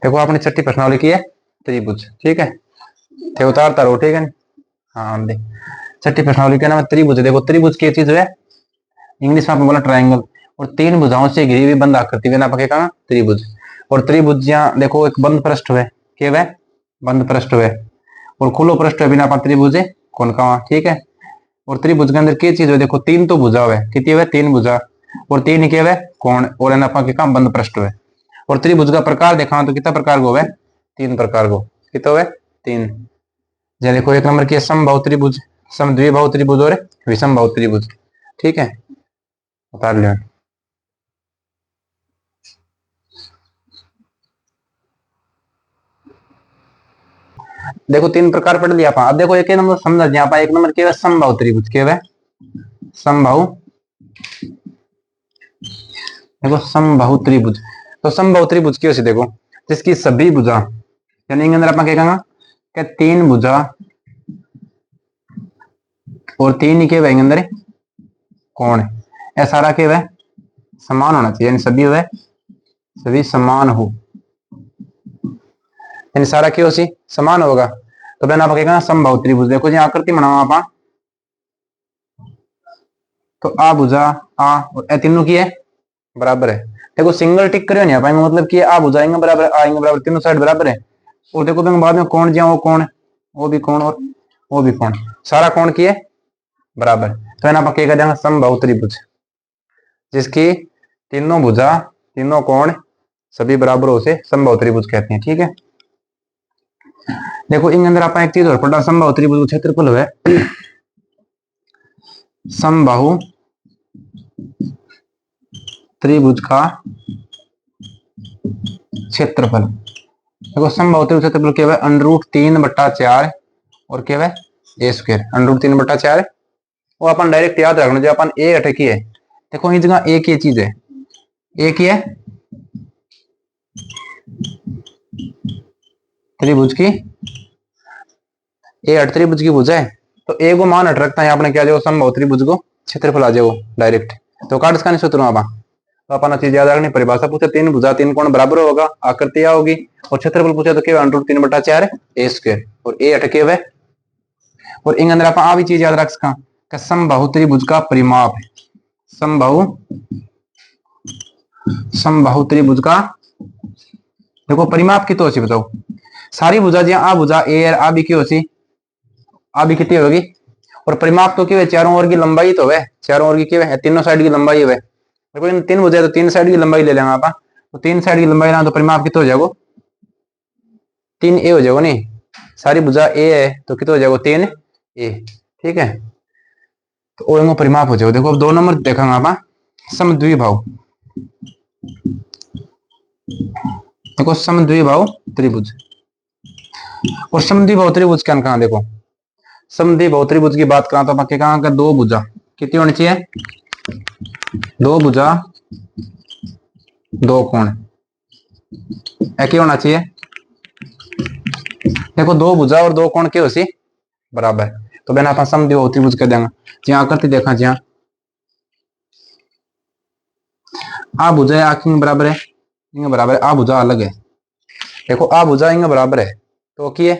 देखो आपने छठी प्रश्नावली की है त्रिभुज, ठीक है, थे उतारता रहो, ठीक है। हाँ देख, छठी प्रश्नावली का नाम त्रिभुज। देखो त्रिभुज की चीज है, इंग्लिश में आपने बोला ट्रायंगल, और तीन भुजाओं से घिरी हुई बंद आकृति में आपके कहा त्रिभुज। और त्रिभुज यहाँ देखो एक बंद पृष्ठ है, के वह बंद पृष्ठ है, और खुलो पृष्ठ है बिना त्रिभुज है कौन का, ठीक है। और त्रिभुज के अंदर क्या चीज है, देखो तीन तो भुजा है, कितनी है, तीन भुजा, और तीन के वह कोण, और आपके कहा बंद पृष्ठ है। और त्रिभुज का प्रकार देखा तो कितना प्रकार को है, तीन प्रकार को, कितना है, तीन। जैसे देखो एक नंबर की समबाहु त्रिभुज, समद्विबाहु त्रिभुज और विषमबाहु त्रिभुज, ठीक है, उतार लिया। देखो तीन प्रकार पढ़ लिया आप। अब देखो एक नंबर समझ, यहाँ एक नंबर क्या है, समबाहु त्रिभुज, क्या है, समबाहु, देखो समबाहु त्रिभुज। तो समबाहु त्रिभुज की होती देखो, जिसकी सभी भुजा, यानी अंदर आप क्या कहेंगे, तीन भुजा और तीन के वह अंदर कोण, ऐसा सारा के वह समान होना चाहिए, यानी सभी वह सभी समान हो, यानी सारा क्या हो समान होगा। तो बहन आप कहेगा समबाहु त्रिभुज। देखो जी आकृति बनाओ आप, तो आ भुजा आ और ए तीनों की है बराबर है। देखो सिंगल टिक करियो नहीं पाएंगे, मतलब कि आ भुजाएंगे बराबर, आएंगे बराबर, तीनों साइड बराबर है। और देखो बाद में कौन जो वो कौन, वो भी कौन और वो भी कौन, सारा कौन की है बराबर। तो है ना आप क्या देंगे, समबाहु त्रिभुज, जिसकी तीनों भुजा तीनों कोण सभी बराबर हो से समबाहु त्रिभुज कहते हैं, ठीक है। देखो इन अंदर आप एक चीज और पढ़ा, समबाहु त्रिभुज क्षेत्रफल है, समबाहु त्रिभुज का क्षेत्रफल। देखो समबाहु त्रिभुज क्षेत्रफल क्या है, √3/4 और क्या है ए स्क्वायर, √3/4। वो अपन डायरेक्ट याद रखना, जो अपन ए अटकी है, देखो इस जगह एक ही चीज है, एक ही है त्रिभुज की, ए अट त्रिभुज की भुजा है, तो ए को मान हट रखता है आपने क्या जो समबाहु त्रिभुज को क्षेत्रफल आ जाओ डायरेक्ट। तो काट इसका नहीं सूत्र आप, तो अपन चीज याद रखनी, परिभाषा पूछे तीन भुजा तीन कोण बराबर होगा, आकृति होगी, और क्षेत्रफल पूछे तो क्या √3/4 ए स्क्वायर, और ए अटके हुए। और इन अंदर आप भी चीज याद रख सका, समबाहु त्रिभुज का परिमाप है, समबाहु त्रिभुज का देखो परिमाप की तो बताओ, सारी भुजा जी आ भुजा ए आ भी की होती, आ भी कितनी होगी, और परिमाप तो क्या है, चारों ओर की लंबाई तो है, चारों ओर की क्या है, तीनों साइड की लंबाई है। देखो तीन भुजा तो तीन साइड की लंबाई ले लेंगे आप, तो तीन साइड की लंबाई ना, तो परिमाप कितना हो जाएगा, 3a हो जाएगा, नहीं सारी भुजा ए है तो कितना हो जाएगा 3a, ठीक है। तो ओ परिमाप हो जाएगा। देखो अब 2 नंबर देखेंगे आप, समद्विबाहु, देखो समद्विबाहु त्रिभुज, और समद्विबाहु त्रिभुज क्या कहा, देखो समद्विबाहु त्रिभुज की बात करा तो आप कहा कि दो भुजा कितनी होनी चाहिए, दो भुजा दो कोण, एक ही होना चाहिए। देखो दो भुजा और दो कोण के होसी बराबर, तो बहन आप समद्विबाहु त्रिभुज कर देंगे। जी आकृति देखा, जी आ भुजा है आखिर बराबर है, बराबर है, आ भुजा अलग है, देखो आ भुजा इंगे बराबर है, तो की है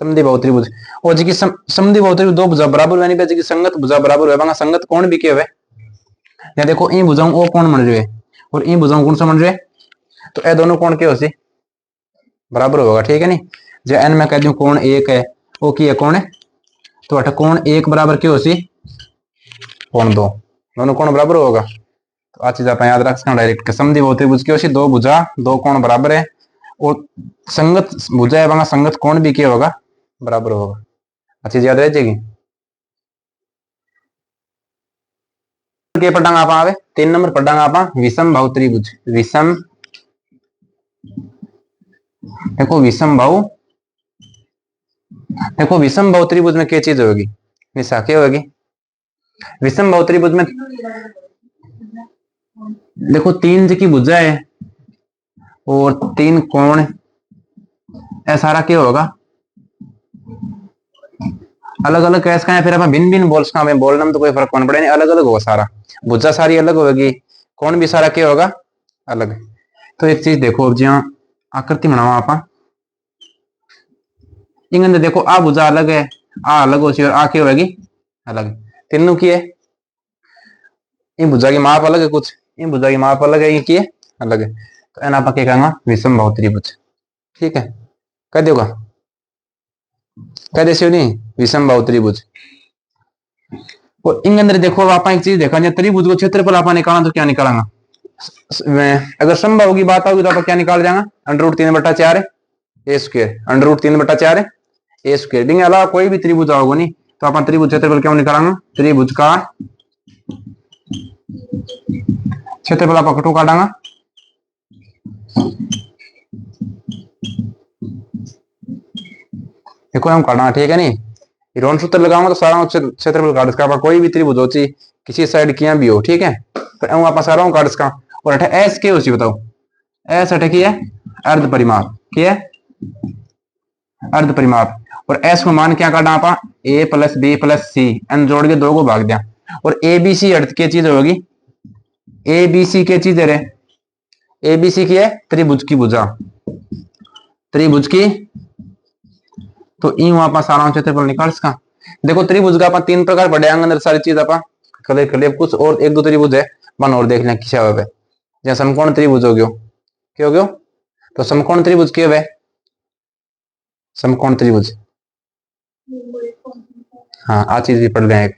समद्विबाहु त्रिभुज। और जी समद्विबाहु त्रिभुज दो भुजा बराबर यानी जी संगत भुजा बराबर है, संगत कोण भी क्या है, या देखो इन भुजाओं वो कोण बन रहे हैं और इन भुजाओं कौन सा बन रहे, तो ये दोनों कोण के होसी बराबर होगा, ठीक है। नहीं जो एन में कह दूं कोण एक है, वो की है कोण है, तो अठ कोण एक बराबर क्या होसी कोण दो, दोनों कोण बराबर होगा। तो आ चीज आप याद रख सकते डायरेक्ट, समद्विबाहु त्रिभुज की होसी दो भुजा दो कोण बराबर है, और संगत भुजा है संगत कोण भी क्या होगा बराबर होगा, आ चीज याद रह जाएगी। के पढ़ांगा आप आवे 3 नंबर पढ़ांगा आप विषमबाहु त्रिभुज, विषम, देखो विषमबाहु, देखो विषमबाहु त्रिभुज में क्या चीज होगी, निशा क्या होगी विषमबाहु त्रिभुज में, देखो तीन की भुजा है और तीन कोण, ऐसा सारा क्या होगा अलग अलग कैस का है, फिर अपन भिन्न भिन्न बोल्स का हमें बोलने में तो कोई फर्क कौन पड़े नहीं, अलग अलग होगा सारा, भुजा सारी अलग होगी, कोण भी सारा क्या होगा अलग। तो एक चीज देखो, अब ज्यादा आकृति बनावा आप इन अंदर देखो, आ भुजा अलग है, आ अलग हो और आ क्या होगी अलग, तीनों की है। इन भुजा की माप अलग है कुछ, इन भुजा की माप अलग है, ये की है अलग है। तो एना आप क्या कहेंगे विषम बाहु त्रिभुज। ठीक है, कह दोगा, कह देसी नहीं विषम बाहु त्रिभुज। और इन अंदर देखो आप एक चीज देखा, त्रिभुज को क्षेत्रफल आप निकालना तो क्या निकालेंगे, अगर समबाहु की बात होगी तो आप क्या निकाल जाएंगे, √3/4 ए स्क्वायर, √3/4 ए स्क्वायर। बिंग अलावा कोई भी त्रिभुज होगा नहीं तो आप त्रिभुज क्षेत्रफल क्यों निकालेंगे, त्रिभुज का क्षेत्रफल आप कटो काटांगा। देखो हम काटना, ठीक है नहीं, ऋण सूत्र लगाऊंगा तो सारा क्षेत्रफल काट इसका, कोई भी त्रिभुज हो किसी साइड किया भी हो, ठीक है, तो आप सारा काट इसका। और अठे एस के हो बताओ, एस अठे की है अर्ध परिमाप, क्या है अर्ध परिमाप। और एस को मान क्या काटा आप, ए प्लस बी प्लस सी, एन जोड़ के दो को भाग दिया। और ए बी सी अर्थ की चीज होगी, ए बी सी के चीज है, ए बी सी की है त्रिभुज की भुजा, त्रिभुज की। तो ई वहां सारा क्षेत्रफल निकाल इसका। देखो त्रिभुज का अपन 3 प्रकार पढ़े अंदर सारी चीज अपन क्लियर कर लिया। कुछ और 1-2 त्रिभुज है मन और देख लें किसा है, जैसे समकोण त्रिभुज हो गयो, क्या हो गयो, तो समकोण त्रिभुज क्या है, समकोण त्रिभुज, हाँ आ चीज भी पढ़ लें एक।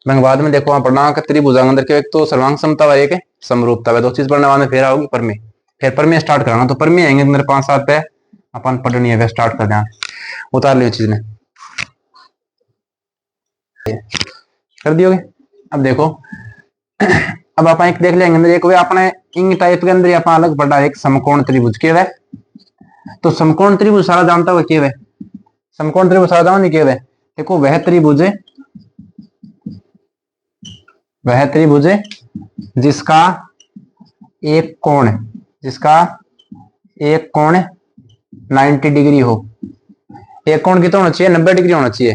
मैं बाद में देखो पढ़ना त्रिभुज अंदर के एक तो सर्वांग समता है, एक समरूपता है, 2 चीज पढ़ने बाद में फिर आओगी परमेय, फिर परमेय स्टार्ट करना। तो परमेय आएंगे अंदर 5-7 पे अपन पढ़नी है, स्टार्ट कर दें, उतार लियो चीज ने कर दियोगे। अब देखो अब आप एक देख लेंगे अंदर, एक वे अपने इन टाइप के अंदर आप अलग पढ़ा एक समकोण त्रिभुज के वे। तो समकोण त्रिभुज सारा जानता हुआ क्या वे, समकोण त्रिभुज सारा जानते क्या वे, देखो वह त्रिभुज है, वह त्रिभुज है जिसका एक कोण, जिसका एक कोण 90 डिग्री हो। एक कोण कितना होना चाहिए, 90 डिग्री होना चाहिए,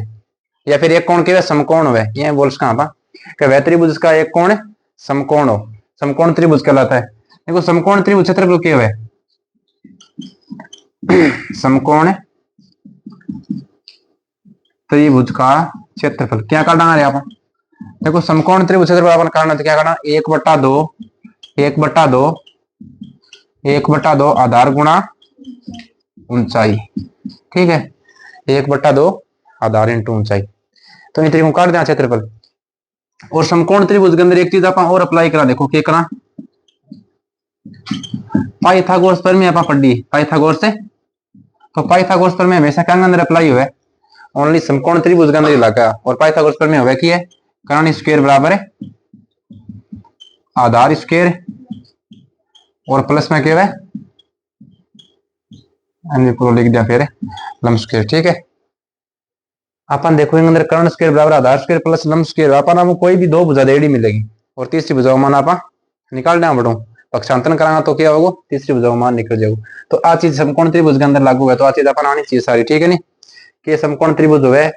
या फिर एक कोण के समकोण हो, ये बोल सका वह त्रिभुज का एक कोण समकोण हो, समकोण त्रिभुज कहलाता है। देखो समकोण त्रिभुज क्षेत्रफल क्या है, समकोण त्रिभुज का क्षेत्रफल क्या काटना है आप, देखो समकोण त्रिभुज क्षेत्रफल अपन काटना तो क्या करना, 1/2 1/2 1/2 आधार गुणा ऊंचाई, ठीक है, 1/2 आधार इंटू ऊंचाई। तो इन तरीकों काट देना क्षेत्रफल। और समकोण त्रिभुज के अंदर एक चीज आप और अप्लाई करा, देखो क्या करा, पाइथागोरस प्रमेय आप पढ़ी, पाइथागोरस से, तो पाइथागोरस प्रमेय हमेशा क्या अंदर अप्लाई हुआ है, ओनली समकोण त्रिभुज के अंदर लगा। और पाइथागोरस प्रमेय हुआ कि है कर्ण स्क्वायर बराबर है आधार स्क्वायर और प्लस में क्या है लिख दिया फिर लंब स्क्वायर, ठीक है। अपन देखो अंदर कर्ण स्क्वायर बराबर आधार स्क्वायर प्लस लंब स्क्वायर, अपन कोई भी 2 भुजा देड़ी मिलेगी और तीसरी भुजा मान आप निकाल देना बढ़ो, पक्षांतरण कराना तो क्या होगा, तीसरी भुजा मान निकल जाएगा। तो आ चीज समकोण त्रिभुज के अंदर लागू है, तो आ चीज अपन आनी चाहिए सारी, ठीक है नहीं, कि समकोण त्रिभुज हुए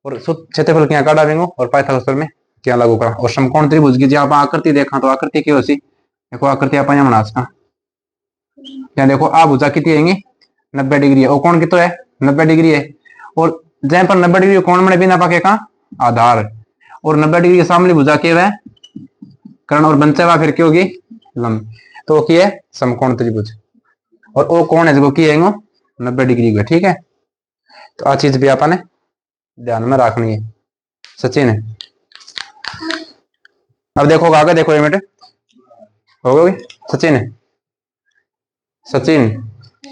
और क्षेत्रफल क्या काटा देंगे और पाइथागोरस में क्या लागू करा। और समकोण त्रिभुज की जब आकृति देखा तो आकृति क्या होती, देखो आकृति आप यहाँ बना सका, क्या देखो आ भुजा कितनी आएंगी 90 डिग्री है, और कोण कितना है 90 डिग्री है। और जहां पर 90 डिग्री कोण में बिना पाके का आधार, और 90 डिग्री के सामने भुजा के वह कर्ण और बंचे हुआ फिर क्या होगी लंब, तो वो है समकोण त्रिभुज। और वो कोण है जो की है 90 डिग्री का, ठीक है। तो आ चीज भी आपने ध्यान में रखनी है। सचिन है, अब देखो आगे देखो ये बेटे हो गई, सचिन है, सचिन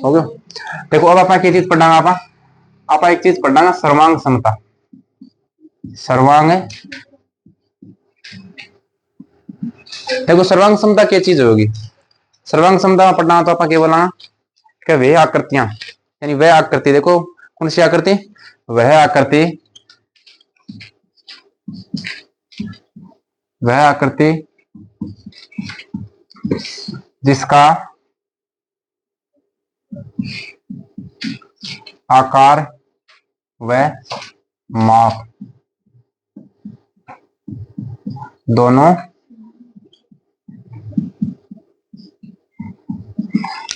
हो गया। देखो अब आप एक चीज पढ़ना, आप एक चीज पढ़ना सर्वांग समता, सर्वांग, देखो सर्वांग समता क्या चीज होगी, सर्वांग समता पढ़ना तो आप क्या बोलना कि वे आकृतियां, यानी वह आकृति, देखो कौन सी आकृति, वह आकृति, वह आकृति जिसका आकार व माप दोनों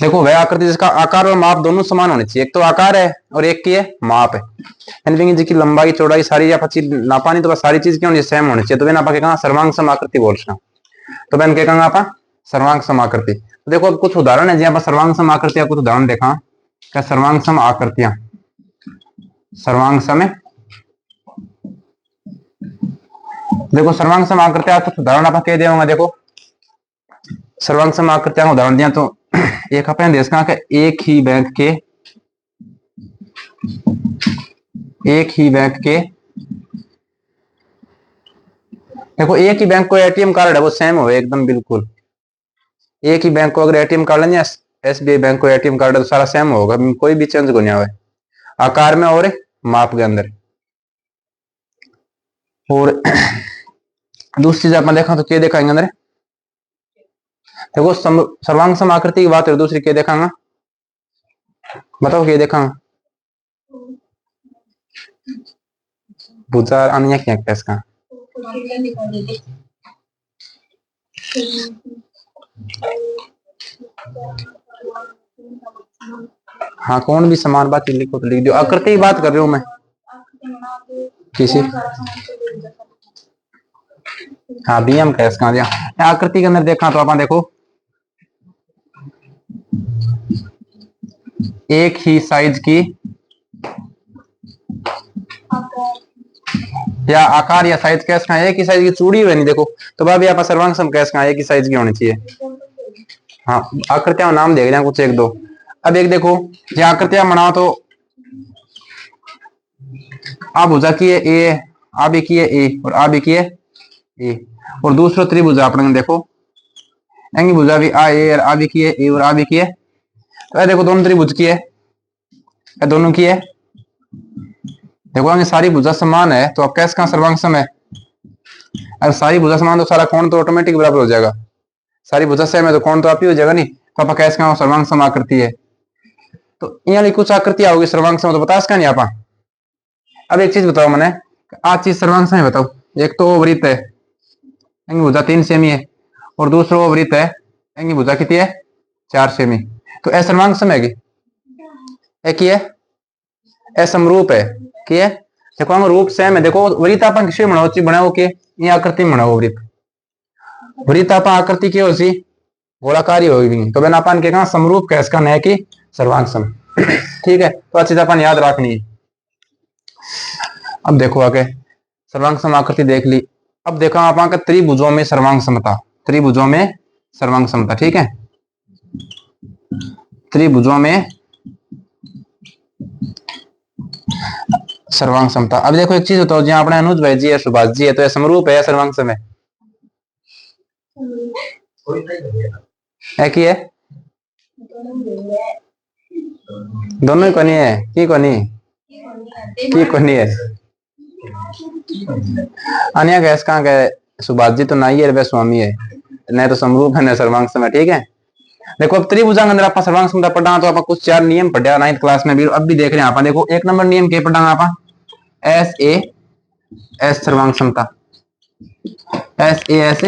देखो वह आकृति जिसका आकार और माप दोनों समान होने चाहिए। एक तो आकार है और एक की है माप है, यानी जिसकी लंबाई चौड़ाई सारी या पची नापा नहीं तो बस सारी चीज क्यों नहीं सेम होनी चाहिए। तो वह नापा के कहा सर्वांग सम आकृति बोलना। तो बहन के कहा आप सर्वांग सम आकृति। तो देखो अब कुछ उदाहरण है जहां पर सर्वांग सम आकृतियां, कुछ उदाहरण देखा क्या सर्वांग सम आकृतियां, सर्वांग सम देखो सर्वांग सम आकृतियां कुछ उदाहरण आप कह देंगे। देखो सर्वांग सम आकृतियां उदाहरण दिया तो एक अपने देश का एक ही बैंक के देखो एक ही बैंक को एटीएम कार्ड है वो सेम हो एकदम बिल्कुल। एक ही बैंक को अगर एटीएम कार्ड लेंगे एसबीआई बैंक को एटीएम कार्ड है तो सारा सेम होगा, कोई भी चेंज नहीं हुआ आकार में और माप के अंदर। और दूसरी चीज आप देखा तो क्या देखाएंगे अंदर, देखो सर्वांग सम आकृति की बात है। दूसरी क्या देखांगा बताओ क्या देखांगा, भुजा अन्य क्या इसका हाँ कौन भी समान बात लिखो तो लिख दो। आकृति की बात कर रही हूं मैं किसी हाँ बीएम का इसका दिया आकृति के अंदर देखा तो आप देखो एक ही साइज की या आकार या साइज कैस का एक ही साइज की चूड़ी हुई नहीं देखो तो भाभी आप सर्वांग सम कैस का एक ही साइज की होनी चाहिए। हाँ आकृतियां नाम देख रहे हैं कुछ एक दो। अब एक देखो ये आकृतियां बनाओ तो आ भुजा की है ए, आ भी की है ए और आ भी की है ए, और दूसरा त्रिभुजा अपने देखो एंगी भुजा भी आ ए और आ भी की है ए और आ भी की है। तो देखो दोनों त्रिभुज की है, दोनों की है। देखो अगर सारी भुजा समान है तो अब कैस का सर्वांग सम है। अगर सारी भुजा समान तो सारा कोण तो ऑटोमेटिक बराबर हो जाएगा। सारी भुजा सेम है तो कोण तो आप ही हो जाएगा नहीं। तो आप कैस का सर्वांग सम आकृति है। तो यहाँ कुछ आकृतियां होगी सर्वांग सम तो बता इसका नहीं आपा। अब एक चीज बताओ मैंने आज चीज सर्वांग सम है बताओ। एक तो वृत्त है एंगी भुजा 3 सेमी है और दूसरा वृत्त है एंगी भुजा कितनी है 4 सेमी। तो ए सर्वांग सम है एक ही है असमरूप है कि है। देखो हम रूप सेम है। देखो वृत्त अपन किसी बनाओ चीज बनाओ के ये आकृति बनाओ वृत्त अपन आकृति की होगी गोलाकारी होगी तो बिना अपन के कहा समरूप कैस का है कि सर्वांग सम। ठीक है तो अच्छी अपन याद रखनी है। अब देखो आगे सर्वांग सम आकृति देख ली। अब देखो आप त्रिभुजों में सर्वांग समता, त्रिभुजों में सर्वांग समता। ठीक है त्रिभुजों में सर्वांग समता। अब देखो एक चीज बताओ जहां अपने अनुज भाई जी है सुभाष जी है तो समरूप है सर्वांग सम है एक ही है दोनों ही कोनी है की कोनी है अन्य गैस कहाँ गए सुभाष जी तो नहीं है वह स्वामी है नहीं तो समरूप है न सर्वांग सम है। ठीक है देखो अब त्रिभुजांग अंदर आप सर्वांग समता पढ़ा तो आप कुछ 4 नियम पढ़ा 9th क्लास में भी अब भी देख रहे हैं आप। देखो एक नंबर नियम क्या पढ़ा आप एस ए एस सर्वांग समता एस ए एस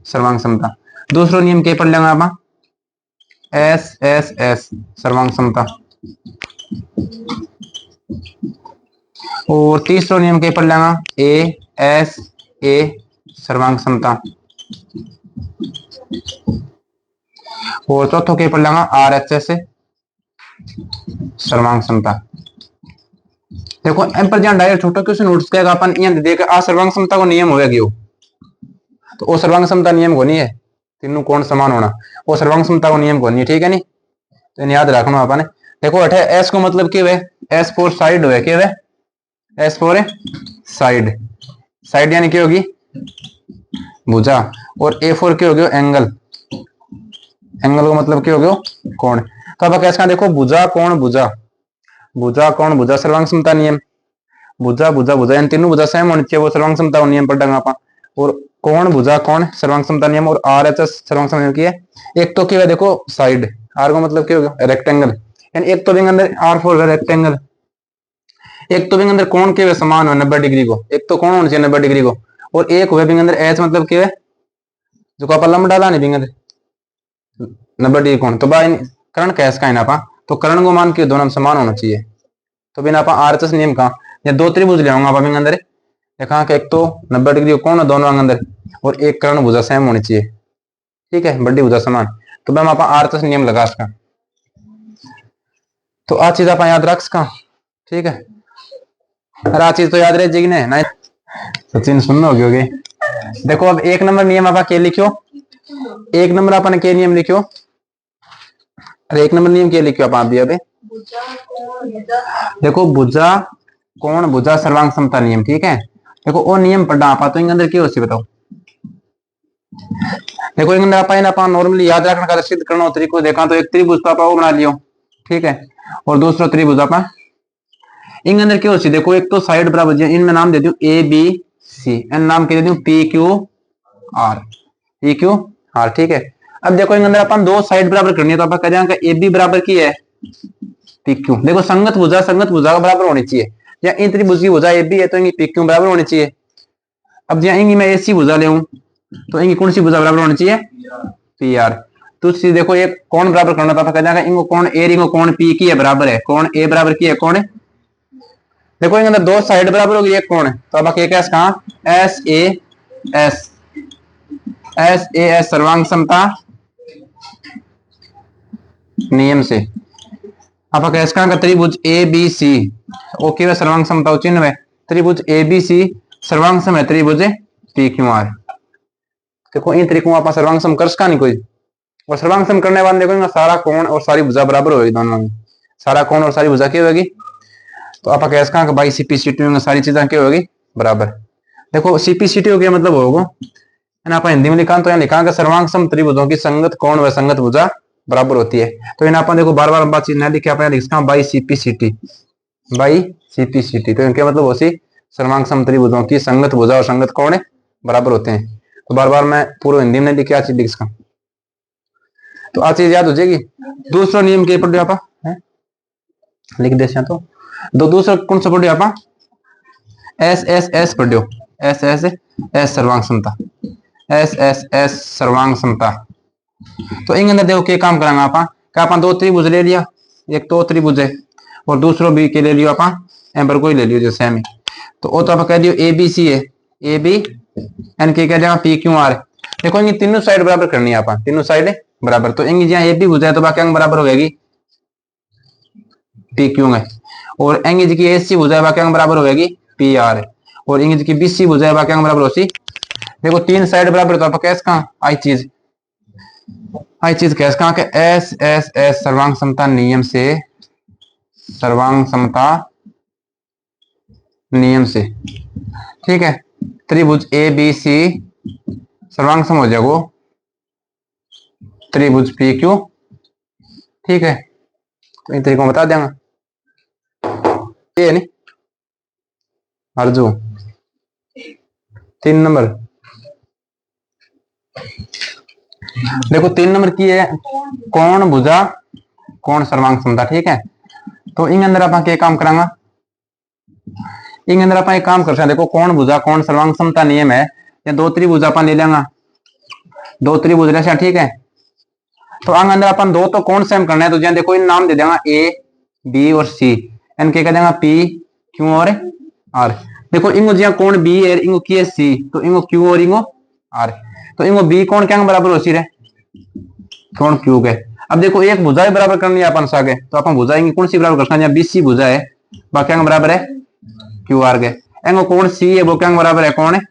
सर्वांग समता। दूसरा नियम क्या पढ़ लेंगे आप एस एस एस सर्वांग समता। और तीसरा नियम क्या पढ़ लेंगे ए एस ए सर्वांग समता। और चौथा क्या पढ़ लेंगे आर एच एस सर्वांग समता। देखो एम पर जहां डायरेक्ट छोटा क्वेश्चन नोट्स करेगा अपन यहां देख आ सर्वांग समता को नियम होगा क्यों तो वो सर्वांग समता नियम को नहीं है तीनों कोण समान होना वो सर्वांग समता को नियम को नहीं। ठीक है नहीं तो याद रखना अपन। देखो अठे एस को मतलब क्या है एस फॉर साइड है क्या है एस फॉर साइड, साइड यानी क्या होगी भुजा। और ए फॉर क्या हो गया एंगल, एंगल का मतलब क्या हो गया कोण। तो अब कैसे देखो भुजा कोण भुजा भुजा कोण भुजा सर्वांग समता नियम भुजा भुजा भुजा इन तीनों भुजा सेम होनी चाहिए वो सर्वांग समता नियम पढ़ेंगे आप। और कोण भुजा कोण सर्वांग समता नियम और आर एच एस सर्वांग समता नियम की है। एक तो क्या है देखो साइड आर का मतलब क्या हो गया रेक्टेंगल यानी एक तो भी अंदर आर फोर रेक्टेंगल। एक तो भी अंदर कोण के समान हो 90 डिग्री को एक तो कोण होना चाहिए 90 डिग्री को। और एक हुए अंदर एच मतलब क्या है जो आप लंब डाला नहीं बिंग 90 डिग्री कोण तो भाई कर्ण कैस का है ना आप, तो कर्ण को मान के दोनों समान होना चाहिए। तो बिना आप आरएचएस नियम का या दो त्रिभुज ले आऊंगा आप अंदर, देखा कि एक तो 90 डिग्री कौन है दोनों अंदर, और एक कर्ण भुजा सेम होनी चाहिए, ठीक है, बड़ी भुजा समान। तो मैम आप आरएचएस नियम लगा इसका, तो आ चीज आप याद रख सका, ठीक है। अरे आ चीज तो याद रह जाएगी ना। सचिन सुनना होगी। देखो अब एक नंबर नियम आप के लिखो, एक नंबर अपन के नियम लिखो, अरे एक नंबर नियम के लिखो आप भी अबे देखो भुजा कोण भुजा सर्वांग समता नियम, ठीक है। देखो वो नियम पढ़ा आप तो इंग अंदर क्या होती बताओ। देखो इंग अंदर आप नॉर्मली याद रखने का सिद्ध करना तरीको देखा, तो एक त्रिभुज तो आप वो बना लियो, ठीक है, और दूसरा त्रिभुज आप इंग अंदर क्या होती, देखो एक तो साइड बराबर, इनमें नाम दे दूं ए बी सी, एन नाम के दे दूं P Q R, P Q R, ठीक है। अब देखो इंग अंदर अपन दो साइड बराबर करनी है, तो आप कह जाएंगे ए बी बराबर की है पी क्यू। देखो संगत भुजा का बराबर होनी चाहिए, या इन त्रिभुज की भुजा ए बी है तो इनकी पी क्यू बराबर होनी चाहिए। अब जहाँ इंगी मैं ए सी भुजा ले तो इनकी कौन सी भुजा बराबर होनी चाहिए, पी आर। तो देखो एक कौन बराबर करना, तो आप कह जाएंगे इनको कौन ए रिंगो कौन पी की है बराबर है, कौन ए बराबर की है कौन है। देखो इनके अंदर दो साइड बराबर होगी, एक कौन है, तो अब एक एस कहा एस ए एस सर्वांग समता नियम से। अब एस का त्रिभुज ए बी सी ओके वे सर्वांग समता चिन्ह है, त्रिभुज ए बी सी सर्वांग सम है त्रिभुज पी क्यू आर। देखो इन तरीकों आप सर्वांग सम कर सका नहीं कोई, और सर्वांग सम करने वाले देखो सारा कोण और सारी भुजा बराबर होगी, दोनों में सारा कोण और सारी भुजा क्या होगी, तो आप कह सका भाई सीपीसीटी में सारी चीजें क्या होगी बराबर। देखो सीपीसीटी हो गया मतलब होगा ना, आप हिंदी में लिखा तो यहाँ लिखा सर्वांग सम त्रिभुजों की संगत कोण व संगत भुजा बराबर होती है। तो इन आप देखो बार बार बात चीज नहीं लिखी, आप लिख सका बाई सीपीसीटी, बाई सीपीसीटी, तो इनके मतलब होती सर्वांग सम त्रिभुजों की संगत भुजा और संगत कोण बराबर होते हैं। तो बार बार मैं पूरा हिंदी में लिखी, चीज लिख सका, तो आ चीज याद हो जाएगी। दूसरा नियम क्या पढ़ो आप लिख दे, तो दो दूसरा कौन सा पढ़ो आप एस एस एस पढ़ो, एस एस एस सर्वांग समता, एस एस एस सर्वांग समता। तो इन अंदर देखो क्या काम करांगे आप, क्या आप दो त्रिभुज ले लिया, एक तो त्रिभुज है और दूसरो बी के ले लियो आप एम्बर को ही ले लियो जैसे सेम, तो वो तो आप कह दियो ए बी सी है, ए बी एन के कह जाएगा पी क्यू आर। देखो इनकी तीनों साइड बराबर करनी है आप, तीनों साइड बराबर, तो इंगी जहाँ ए बी भुजा है तो बाकी अंग बराबर हो जाएगी पी क्यू है, और इंगी की ए सी भुजा है बाकी अंग बराबर हो जाएगी पी आर, और इंगी की बी सी भुजा है बाकी अंग बराबर होती। देखो तीन साइड बराबर तो आप कैसे कहा आई चीज कैसे कहा कि एस एस एस सर्वांग समता नियम से, सर्वांग समता नियम से, ठीक है, त्रिभुज ए बी सी सर्वांग सम हो जाएगा त्रिभुज पी क्यू, ठीक है। तो इन तरीकों बता देंगे ये नहीं अर्जु 3 नंबर। देखो 3 नंबर की है कौन भुजा कौन सर्वांग समता, ठीक है। तो इन अंदर आप क्या काम करांगा, इन अंदर आप एक काम कर सकते हैं, देखो कौन भुजा कौन सर्वांग समता नियम है, या दो त्रिभुज अपन ले लेंगे, दो त्रिभुज ले, ठीक है। तो अंदर अपन दो तो कौन सेम करना है, तो देखो इन नाम दे देंगे ए बी और सी, एन के कह देंगे पी क्यू और आर। देखो इंगो जहाँ कौन बी है इंगो की है सी, तो इंगो क्यू और इंगो आर, तो इंगो बी कौन क्या बराबर हो सी रे कौन क्यू के। अब देखो एक भुजा ही बराबर करनी है अपन सागे, तो अपन भुजा कौन सी बराबर करना, जहाँ बी सी भुजा है बाकी अंग बराबर है क्यू आर के, एंगो कौन सी है वो क्या बराबर है कौन है।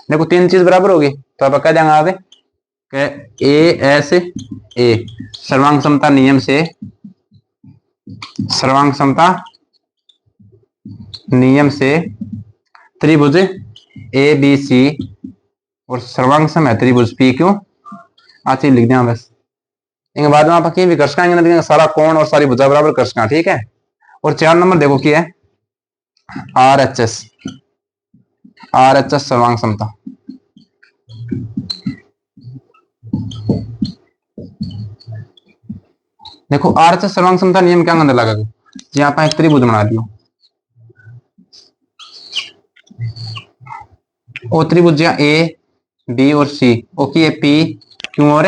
देखो तीन चीज बराबर होगी, तो आप कह देंगे आगे ए एस ए सर्वांग समता नियम से, सर्वांग समता नियम से त्रिभुज ए बी सी और सर्वांग सम है त्रिभुज पी क्यू, आ चीज लिख दिया बस। इनके बाद में आप कहीं भी कर सकेंगे, सारा कोण और सारी भुजा बराबर कर सका, ठीक है। और 4 नंबर देखो क्या है आर एच एस सर्वांग समता। देखो आर एच एस सर्वांग समता नियम क्या अंदर लगा, यहाँ पर एक त्रिभुज बना लियो, और त्रिभुज ए बी और सी ओके पी क्यू और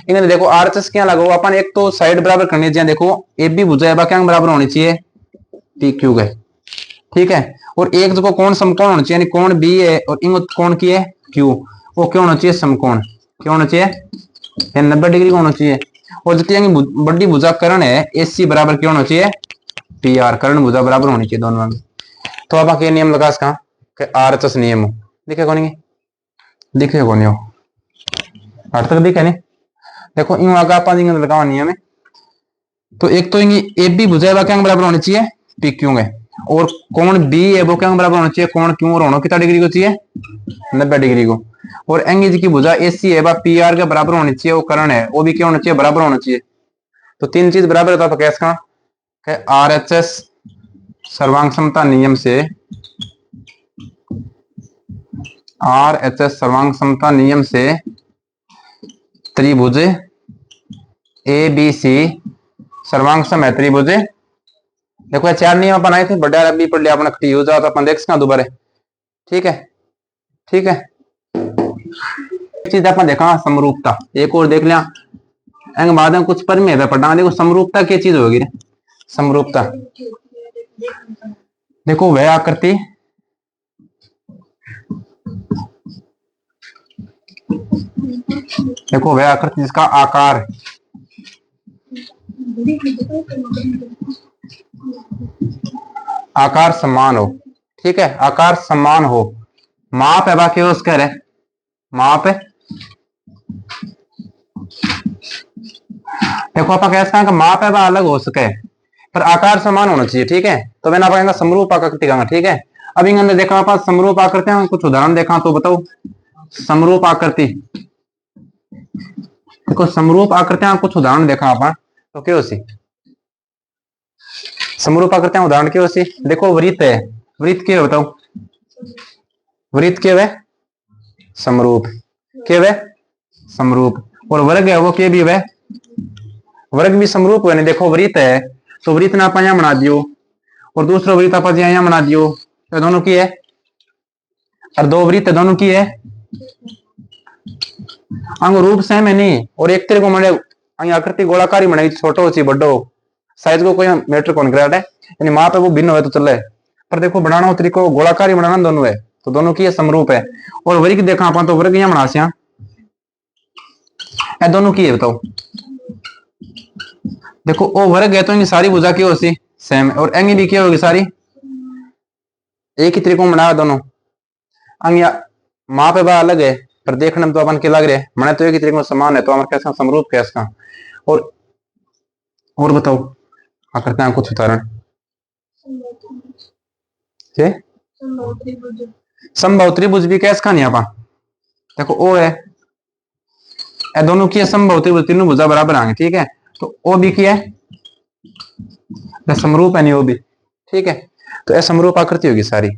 इन्हें देखो आरएचएस क्या लगाओ अपन, एक तो साइड बराबर करनी चाहिए, देखो ए बी भुजा है क्या बराबर होनी चाहिए पी क्यू गए, ठीक है। और एक जो कोण समकोण होना चाहिए, यानी कोण बी है और इन कोण की है क्यू, वो क्या होना चाहिए समकोण, क्या होना चाहिए 90 डिग्री का होना चाहिए। और जितनी बड़ी भुजा कर्ण है एसी बराबर क्या होना चाहिए पी आर, कर्ण भुजा बराबर होनी चाहिए दोनों में। तो आप नियम लगा सका आरएचएस नियम दिखे कौन, दिखे कौन हो हर तक दिखे नहीं, देखो इन आगे आप लगावा नियम है। तो एक तो ए बी भुजा क्या बराबर होनी चाहिए पी क्यू है, और कोण बी है वो क्या बराबर होना चाहिए कोण क्यू, और होना कितना डिग्री को चाहिए 90 डिग्री को। और एंगल की भुजा एसी है पी आर के बराबर होनी चाहिए, वो कर्ण है वो भी क्या होना चाहिए बराबर होना चाहिए। तो तीन चीज बराबर है तो कैसे का आर एच एस सर्वांग समता नियम से, आर एच एस सर्वांग समता नियम से त्रिभुज ए बी सी सर्वांग सम है त्रिभुज। देखो चार नियम अपन आए थे बड़ा अभी पढ़ लिया अपना खटी हो जाओ तो अपन देख सका दोबारा, ठीक है ठीक है। एक चीज अपन देखा समरूपता, एक और देख लिया एंग बाद में कुछ पर में पढ़ना। देखो समरूपता क्या चीज होगी, समरूपता देखो वह आकृति देखो वह आकृति जिसका आकार आकार समान हो, ठीक है आकार समान हो, माप है बाकी उसका है माप है। देखो आप कह सकते हैं माप है वह अलग हो सके पर आकार समान होना चाहिए, ठीक है। तो मैंने आप समरूप आकृति कहा, ठीक है। अब इन अंदर देखा आप समरूप आकृति कुछ उदाहरण देखा तो बताओ। समरूप आकृति देखो समरूप आकृतियां कुछ उदाहरण देखा आप तो क्या सी समरूप आकृतियां उदाहरण क्या सी, देखो वृत्त है, वृत्त क्या बताओ, वृत्त क्या है समरूप, क्या है समरूप। और वर्ग है वो क्या भी है वर्ग भी समरूप है। देखो वृत्त है तो वृत्त ना आप यहां बना दियो और दूसरा वृत्त आप यहां बना दियो, तो दोनों की है और दो वृत्त दोनों की है अंग रूप सेम है नहीं। और एक तेरे को मैंने आकृति गोलाकारी बनाई छोटो हो बड़ो साइज को कोई मैटर कौन करा है, यानी माप है वो भिन्न है तो चले, पर देखो बनाना तरीको गोलाकारी बनाना दोनों है तो दोनों की है समरूप है। और वर्ग देखा आप तो वर्ग यहां बना सिया दोनों की है बताओ। देखो वो वर्ग है तो इनकी सारी भुजा की होती सेम है और एंग भी क्या होगी सारी एक ही तरीकों बनाया दोनों अंग माप है वह अलग है पर देखने में तो अपन के लग रहे मैंने तो एक ही तरीके में समान है तो हमारे कैसा समरूप कैसा। और बताओ करते हैं कुछ उदाहरण संभव त्रिभुज भी कैसे खानी आप देखो ओ है ए दोनों की संभव त्रिभुज तीनों भुजा बराबर आएंगे, ठीक है। तो ओ भी की है समरूप है नहीं वो भी, ठीक है। तो ऐसा समरूप आकृति होगी सारी।